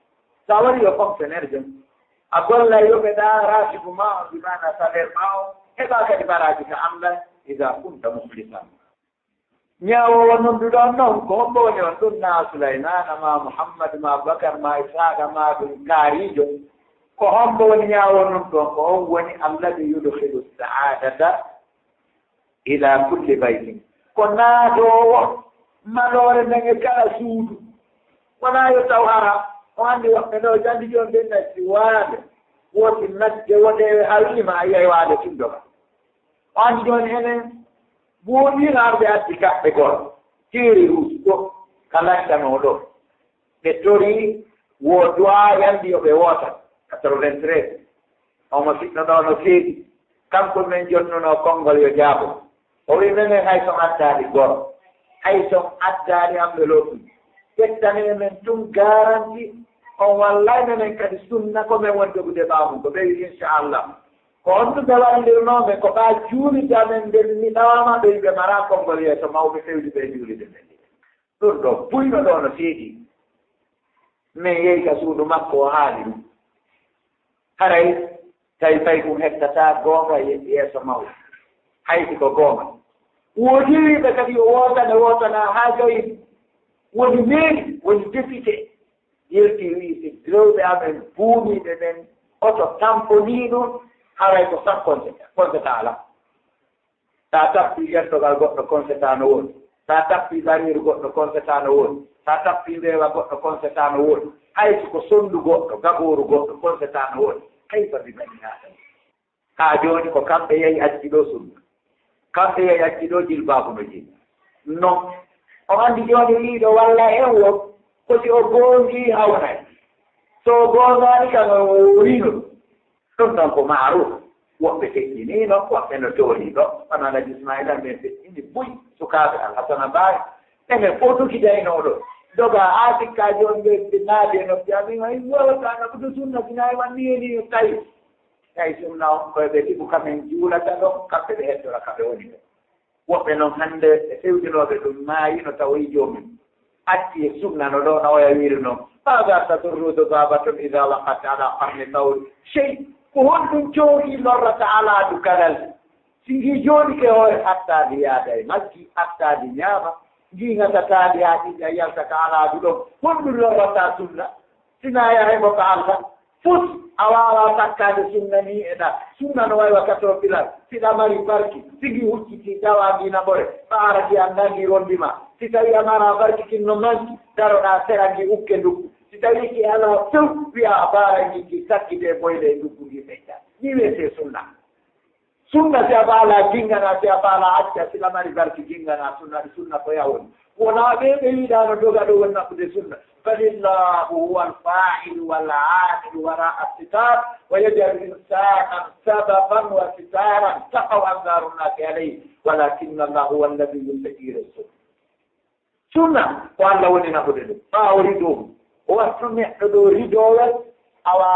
so a wari yo fonctionnaire jom a golla yoɓeɗa ratibu ma o bimana salaire ma o heɓa kadi baraji ka Allah ida kunta mukhlisan ñaawowo nunɗuɗon noon ko hombo woni on ɗum na Sulaymana ma Mouhammad ma Bakar ma Isaaka ma ɗum kaarijo ko hombo woni ñaawo nun ɗon ko on woni alladi yudhilu saadata ila kulli baytin ko naatoowo maloore nenge kala suudu wonaa yo taw ara o anndi woɓɓe ɗo jandi joon ɓe natti waade woti nagge woɗe harima a yiyay waade tindoka o anndi jooni enen woɗin arɓe addi kaɓɓe goto tiiri ruusuɗo kalantanoo ɗo ɓe torii wo duwa yandi yo ɓe woota 83 omo siɗno ɗo no seedi kanko men jonnuno konngol yo jaabo o wi menen hay son addaali goro hay son addaali enveloppe ƴettane men tun garanti on wallay menen kadi sunna ko men woni jogude ɓaamu ko ɓeyi inchallah ko on ɗum ɓe wallindirnoɓe ko ɓa juulita men nden mi ɗawama ɓe ɓe mara konngol yeeso mawɓe fewdi ɓe juulide men ɗum ɗo buyno ɗo no seedi min yehi ka suudu makko o haali ɗum haray tawi fay ɗum hettata goonga yeeso mawɗo hayti ko goonga wodiriɓe kadi yo wootana haa joyi woni mairie woni député yelti wi si rewɓe amen buumiɓe men oto tamponiɗum haray ko sak conseta ala sa tappi yertogal goɗɗo conseta no woni sa tappi bariru goɗɗo conseta no woni sa tappi mbeewa goɗɗo conseta no woni hayti ko sonndu goɗɗo gaɓooru goɗɗo conseta no woni kayfa bi bani adam haa jooni ko kamɓe yehi acci ɗo sunna kamɓe yehi acci ɗo jilbaabu no jini non o anndi jooni wiiɗo walla en wo koti o goongi hawnay so goongaani kan o riino ɗum ɗon ko maaruf woɓɓe feƴƴiniino woɓɓe no tooliiɗo kono alaji ismaila men feƴƴini buy sukaaɓe alhasana mbaari enen fof tukidaynooɗo doga aatikka jooni ɓe naade no ƴami ay wowataano koto sunna sinayi wannieni tawi tawi sunna on koye ɓe tiɓu kamen juulata ɗon kamɓe ɓe heddora kamɓe woni ɓe woɓɓe noon hannde ɓe fewjinooɓe ɗum maayino tawoyi joomin acci e sunna no ɗo no oya wiiri noon faga taturrude babatum ida waqat ala qarni tawri chey ko honɗum jooɗi lorrata ala du kalal sigi jooɗi ke hoore hattaade yaada e majji hattaade ñaama ngiigatataade haa ɗiɗi a yaltaka ala du ɗon honɗum lorrata sunna sina yahaymo ko alta foti a waawa takkaade sunna ni e ɗa sunna no wayi wakkatoo pilal siɗa mari barki sigi hucciti dawa mbina ɓore ɓaaraki a ndangi rondima si tawi a mara barki kinno manki daroɗa serangi ukke nduggu si tawi ki ala few wiya barangi ki sakkide boyle nduggu ndi ɓeyta ni wiyete sunna sunna si a baala jingana si a baala acca siɗa mari barki jingana sunna ko yawoni wona ɓe ɓe wiɗano doga ɗo woni naɓude sunna falillahu huwa alfa'ilu wal'aqilu wara assitar wa yaj'alu insanan sababan wa sitaran taqaw annaru nnasi alayhi walakinna allah huwa alladhi yusayyiru sunna ko Allah woni naɓude ɗum ɓaawo ridowu o wattu neɗɗo ɗo ridowel awa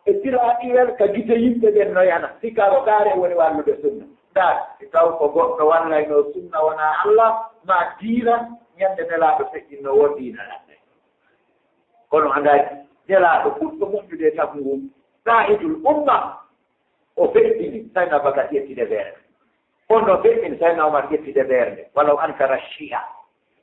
e tiraɗiwel ka gite yimɓe ɓen no yana sikka ko gaare woni wallude sunna nda si taw ko goɗɗo wallayno sunna wona Allah ma diina ñande nelaaɗo feƴƴinno wo diina nanɗe kono andaji nelaaɗo ɓurɗo moƴƴude tagu ngu qa'idul umma o feƴƴini sayna Bakar ƴettide ɓeerde honno feƴƴini sayna Omar ƴettide ɓeerde walaw ankara chia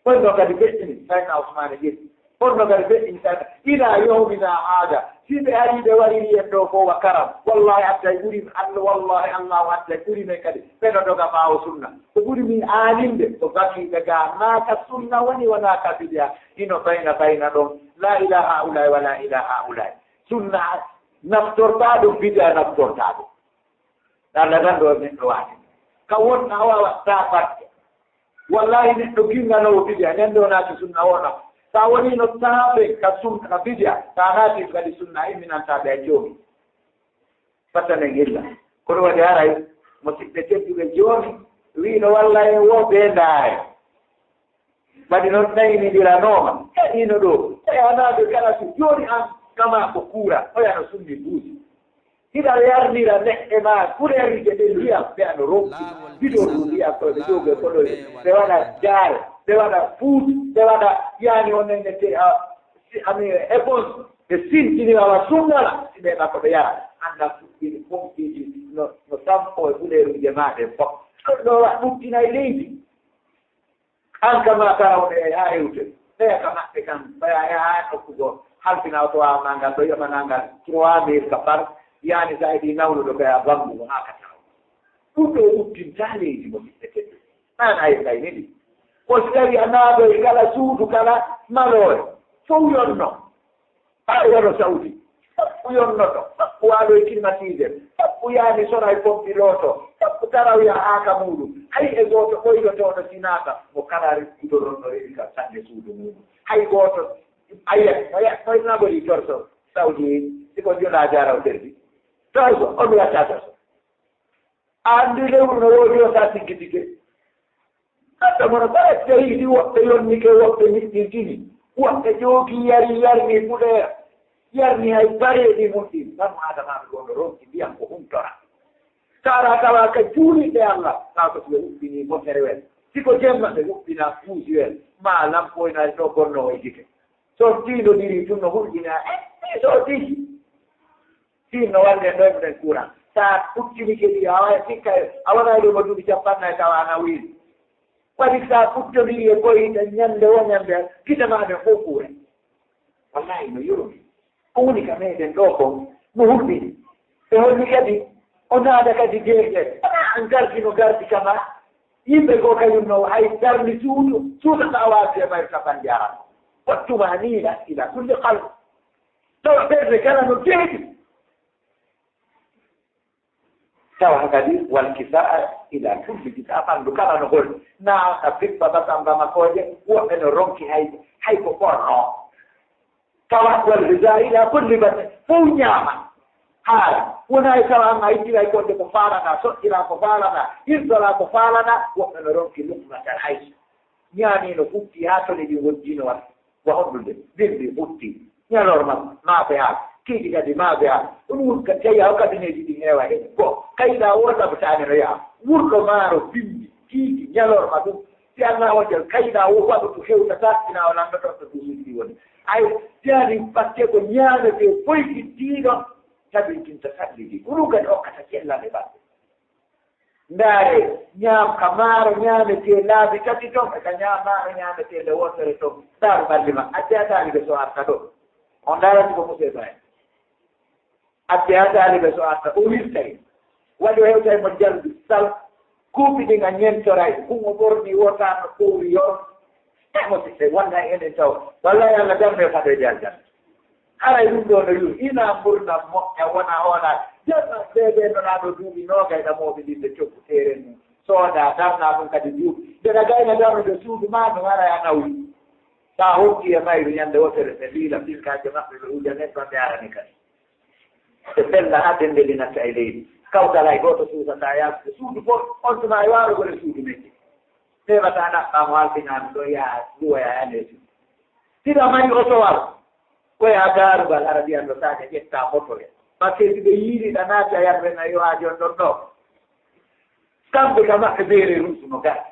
honno kadi feƴƴini sayna Ousmane ƴetti honno kadi feƴƴini sayna ila yawmina haada si ɓe ari ɓe wariri en ɗo fof wa karam wallahi adday ɓuri Allah wallahi allahu adday ɓuri men kadi ɓeɗo doga ɓaawo sunna ko ɓuri min aaninde ko bakiɓe ga naaka sunna woni wonaka bidia ino bayna ɗon la ilaha haulay wa la ilaha haulay sunna naftorta ɗum bidia naftorta ɗum Allah tan ɗo neɗɗo waati ka wonna a wawa ta barke wallahi neɗɗo ginganowo bidia nen ɗo naati sunna wona sa woni no taaɓe ka sunna ka bidia sa naati kadi sunna imminantaɓe a joomi fattane gilla kono waɗi haray mo siɓɓe tedduɓe jooni wiino walla en wo ɓe ndaare badi non nayinidiranoma ino ɗo e anaɓe kala so joni an kama ko kuura oyano summi buusi hiɗa yarnira neɗɗe ma kurerije ɗe ndiyam ɓe ano ronki biɗo ɗum ndiyam ɗo ɓe jogue koɗoye ɓe waɗa jaare ɓe waɗa fuut ɓe waɗa yani onennete ami éponge ɓe sintiniwawa sungala si ɓe ɓa ko ɓe yara anda fuɗɗiɗi pompiiji no sampo e ɓuleeruje maɗe fof ɗo wa ɗuɗɗinay leydi an kama tarawne ha hewte ɓeya ka maɓɓe kam ɓaya ha nokkugo halfina to wamangal ɗo yoɓanangal 3000 ka par yani sa heɗi nawnuɗo kaya bambugo ha ka taw ɗum ɗo ɗuɗɗinta leydi mo ɓiɓɓe teɗɗe an aye kayniɗi ko so tawi a naaɗo e kala suudu kala malore fof yonno ha wono Saudi sappo yonnoto sappo waalo e climatiseur sappo yaani sona e pompi looto sappo tarawya haaka muɗum hay e gooto ɓoyɗotoɗo sinaka mo kala ɗiɗo ɗon no reɗi kam sanne suudu muɗum hay gooto ayiyat moynaɓori torso Saudi siko joɗa jarawterdi torso on watta torso andi lewru no woodi o sa tiggi tigge adda mono ɓaret tawiɗi woɓɓe yonnike woɓɓe miɗɗirtini woɓɓe joogi yarni fuɗeera yarni hay bareeɗi mumɗi tan adamaɓe ɗo no ronki ndiyam ko humtora sara tawa ka juuliɗe Allah taw ko ɓe huɓɓini motere wel siko jemma ɓe huɓɓina puusi wel ma lampoyna ɗo gonno e jike so tiinodiri tun no hulƴina so tiji tin no walde ɗoyɓɗen courant sa puttini keɗi awa sikka a wonayɗo mo duuɓi 50 tawa ana wiiri waɗi sa puttodiri e koyɗe ñande wo ñande kitamaɓe fof kuure wallahi no yurumi ko woni ka meɗen ɗo kon no hulɓini ɓe holli kadi o naada kadi jeeƴe an gardi no gardi kama yimɓe goo kañum no hay darni suudata waasi e mayr kapan jaran wattuma niila ila kulli qalb tawa ɓerde kala no jeeɗi tawa kadi wal kisaa ila kulli kisaa ɓanndu kala no hol na a bippa basamba makkooje woɓɓe no ronki hay ko ɓorno tawa wal rija ila kulli bate fof ñaama haala wona e tawa an a ittira e konde ko faalana soƴƴira ko faalana hirtora ko faalana woɓɓe no ronki lummatan hayso ñaani no futti haa tone ɗi wojjino wat wa hondude birɗi futti ñalorma maafe haa kiiɗi kadi maafe haa ɗum wurka tawi haw kabineji ɗi heewa he go kayɗa wotabtaani no yaha wurɗo maaro bimbi kiiɗi ñalorma ɗum si Allah wonjel kayɗa waɗutu hewtata ina o landoton to duuɗi woni ay jaani batte ko ñaamete foytittiiɗo tabintinta saɗɗiɗi ɗum kadi hokkata cellande ɓaɗɗe ndaare ñaam ka maaro ñaamete laabi tati ton eka maaro ñaamete nde wontere ton daaru ɓalli ma adde ataani ɓe so arta ɗo on daarani ko musidɗo en adde ataani ɓe so arta o wirtay waɗi o hewtay mo jaldi sal kuuɓi ɗin a ñentoray kumo ɓorni wotaano ɓowri yor emo sitte walla enen taw wallahi Allah darne faɗoyde aljanna haray ɗum ɗo no yuri ina ɓurna moƴƴa wona hoona janna ɓeɓe ɗonaɗo duuɓi nogayɗamoɓe ɗin ɓe coppu teren mum sooda darna ɗum kadi duuɓi ndeɗa gayna darnude suudu ma no wara a nawyi sa hokki e mayru ñande wotere ɓe liila filkaje maɓɓe ɓe uja neɗɗo ɓe arani kadi ɓe bella ha dendeli natta e leydi kawdala e goto suusata yasude suudu fof on tuma e warogole suudu meɗɗi heɓata naɓɓamo halfinami ɗo yaa duwoya ande suudu siɗa mari o sowal koya daarugal ara mbiyan ɗo saje ƴetta motore par ce que ɓe yiiriɗa naati a yarrena yo ha jon ɗon ɗo kamɓe ka maɓɓe beere rusuno gas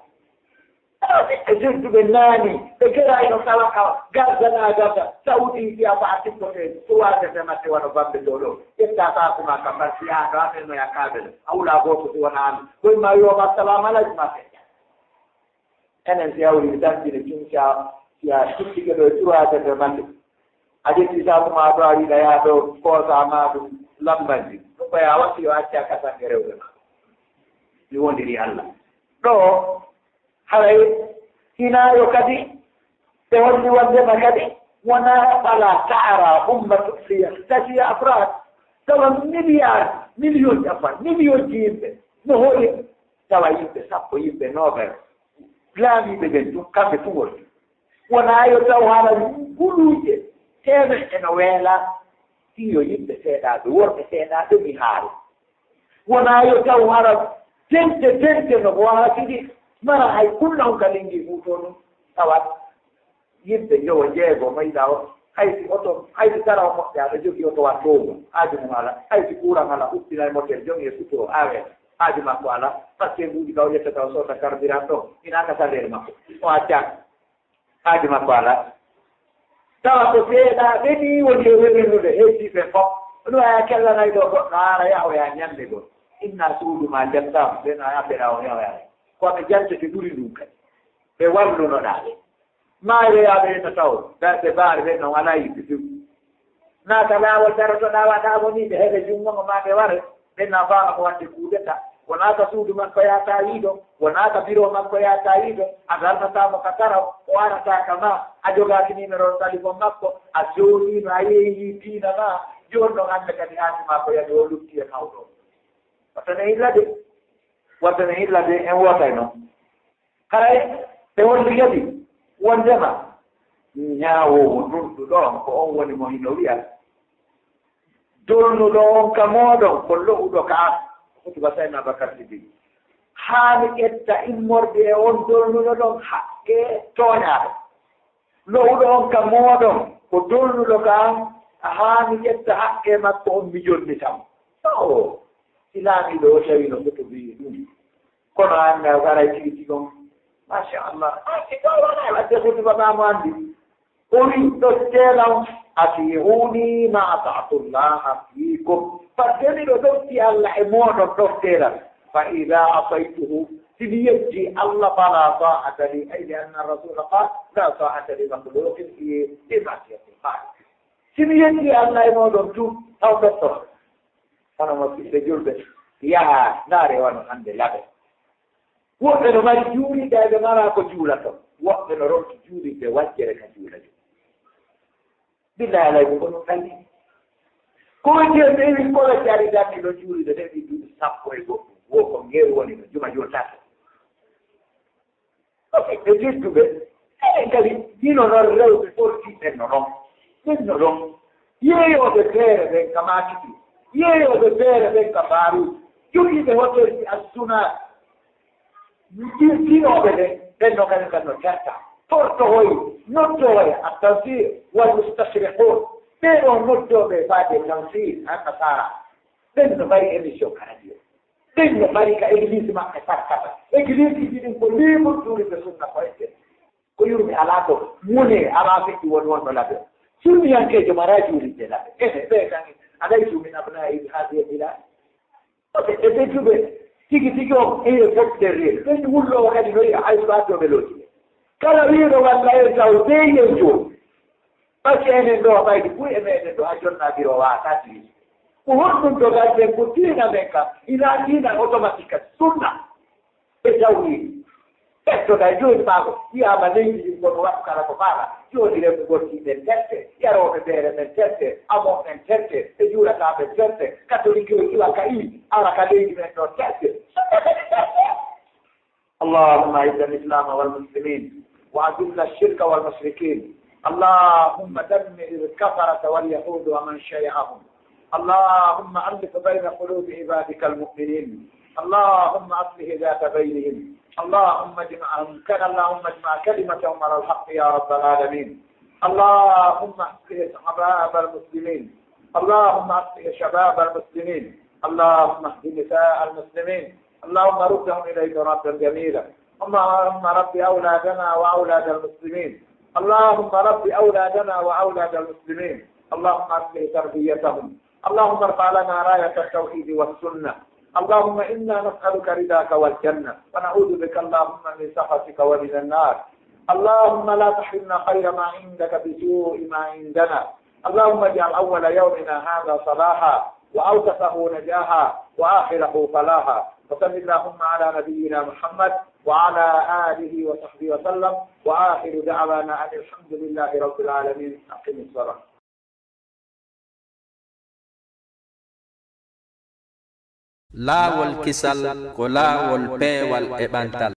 e surtuɓe naani ɓe gerayno kala ka gardana garda sawdi fiya ko a tikkote suwadete matte wano bamɓe ɗo ɗo ƴetta sakuma ka par ce yaɗo amenoya kaɓele a wula goto si wona ami koyma yoma assalamu aleykum ma feƴƴa enen si hawri dancine cumca siya tikkiɓe ɗo e suwadete matte a ƴetti sakuma ɗo a wiɗa yaa ɗo koosama ɗum lambandi ɗum ɓaya watti yo acca kasange rewɓe ma mi wondiri Allah ɗo haray hinayo kadi ɓe holli wondema kadi wona ɓala taara ummatu fi yahtasi afrad tawa million afan million ji yimɓe no hoyi tawa yimɓe sappo yimɓe nogas laamiɓe ɓen ɗum kamɓe tugol wona yo taw haala guluuje temen eno weela tiyo yimɓe seeɗaɓe worɓe seeɗaɓe mi haari wona yo taw hara tente no waasiɗi mara hay kulla on ka lingi fuuto ɗum tawat yimɓe jowo jeego mayɗa haysi oto haysi tara moƴƴe aɗa jogii oto wat towgo haaju mum ala haysi courant ala uddina e motel jongi e sutto awe haaju makko ala par ce que mbuuɗi kaw ƴettata o soota carburant ɗon ina aka salaire makko o accaaka haaju makko ala tawa ko seeɗa ɓeni woni e weɓennude heddiɓe fof ɗum aya kellanayi ɗo goɗɗo ara yahoya ñande ɗo inna suudu ma jattama ɓen a yaɓɓeɗa o yahoya koɓe jantete ɓuri ɗum kadi ɓe wallunoɗa ɓe maayoyaɓe henno taw darɓe baare ɓen noon ala yiɓɓe fiw naata laawol darotoɗa waɗamo ni ɓe heɓe jungongo ma ɓe ware ɓenna faama ko wadde kuudeta wonata suudu makko yata yiiɗo wonata bureau makko yata yiiɗo a darnatamo ka tara o arataka ma a jogaki numéro téléphone makko a joonino a yeeyi diina ma joni ɗon hande kadi haati makko yadi o lutti e mawɗo wattane hilla de en wotay noon haray ɓe wolli kadi wondema ñaawowo nunɗuɗo on ko on woni mo hino wiya dolnuɗo on ka moɗon ko lohuɗo ka an hutuba sayno abacar sidiq haami ƴetta immorde e on dolnuɗo ɗon haqqe tooñaɗo lohuɗo on ka moɗon ko dolnuɗo ka an haami ƴetta haqqe makko on mijonni tam o silaamiɗo o tawino hutubi ɗum kono anda garay tigi tigon machallah wadde hutuba mamo andi o wi ɗo teelaw atiuni ma atatullaha fiikum faddeni ɗo ɗofti allah e moɗon ɗofteeral fa ida asaytuhu simi yejji allah fala ta'ata li ay li anna rasula qal la ta'ata li makhluqin fi ma'siyati lkhaliq simi yejji allah e moɗon tu taw ɗoftor hono mo ɓiɓɓe julɓe yaha naare wano hande laɓe woɓɓe no mari juuliɗaɓe mara ko juula ton woɓɓe no ronki juuliɓe wajjere ka juula jum billahi alaykum ko ɗum ɗanni koje ɓewi kola jari danni ɗo juuliɗo ɗeɗi duuɓi sappo e goɗɗum wo ko ngeru woni no juma jotata ɓe jettuɓe enen kadi yino noon rewɓe fortiɓen no ɗon ɓen no ɗon yeeyoɓe feere ɓen ka makiti yeeyoɓe feere ɓen ka baaruji jogiiɓe hotorji assunaat ɗinoɓe ɓe ɓen no kadi kan no certa tortohoy noddoye a tawsir wal mustashrihun ɓeɗo noddoɓe faade tawsir an nasara ɓen no mari émission ka radio ɓen no mari ka église maɓɓe farkata église ji ɗin ko libre juuriɓe sunna koyte ko yurmi ala to mune ala feƴƴi woni wonno laɓe sunniyankejo mara juuriɓe laɓe ɓe tan aɗay sumin abnayi haadiye bila ɓe ɓedduɓe tigi tigi o eye fof derriére ɓen wullowo kadi noyi hayso addoɓe looji ɓe kala wiiɗo walla e taw beyen jooni par ce que enen ɗo ɓayde ɓuy e meɗen ɗo ha jonnadiro wata diri ko honɗum dogalɗen ko diina men kam ina diina automatique sunna ɓe tawri ɓettoɗa joni maako wiyama leydi ɗin kono waɗu kala ko maɗa joni remɓe gortiɓen terte yaroɓe ɓeere men terte amon men terte ɓe juurataɓe terte catholique o iwa ka i ara ka leydi men ɗo terte اللهم اعز الاسلام والمسلمين واذل الشرك والمشركين اللهم دمر الكفرة واليهود ومن شيعهم اللهم الف بين قلوب عبادك المؤمنين اللهم اصلح ذات بينهم اللهم اجمع كلمتهم على الحق يا رب العالمين اللهم اصلح شباب المسلمين اللهم اصلح شباب المسلمين اللهم اهد نساء المسلمين اللهم ردهم إليك ردا جميلا اللهم رب أولادنا وأولاد المسلمين اللهم رب أولادنا وأولاد المسلمين اللهم أصلح تربيتهم اللهم ارفع لنا راية التوحيد والسنة اللهم إنا نسألك رضاك والجنة ونعوذ بك اللهم من سخطك ومن النار اللهم لا تحرمنا خير ما عندك بسوء ما عندنا اللهم اجعل أول يومنا هذا صلاحا وأوسطه نجاحا وآخره فلاحا وصل اللهم على نبينا محمد وعلى آله وصحبه وسلم وآخر دعوانا أن الحمد لله رب العالمين أقم الصلاة laawol kisal ko laawol peewal e ɓantal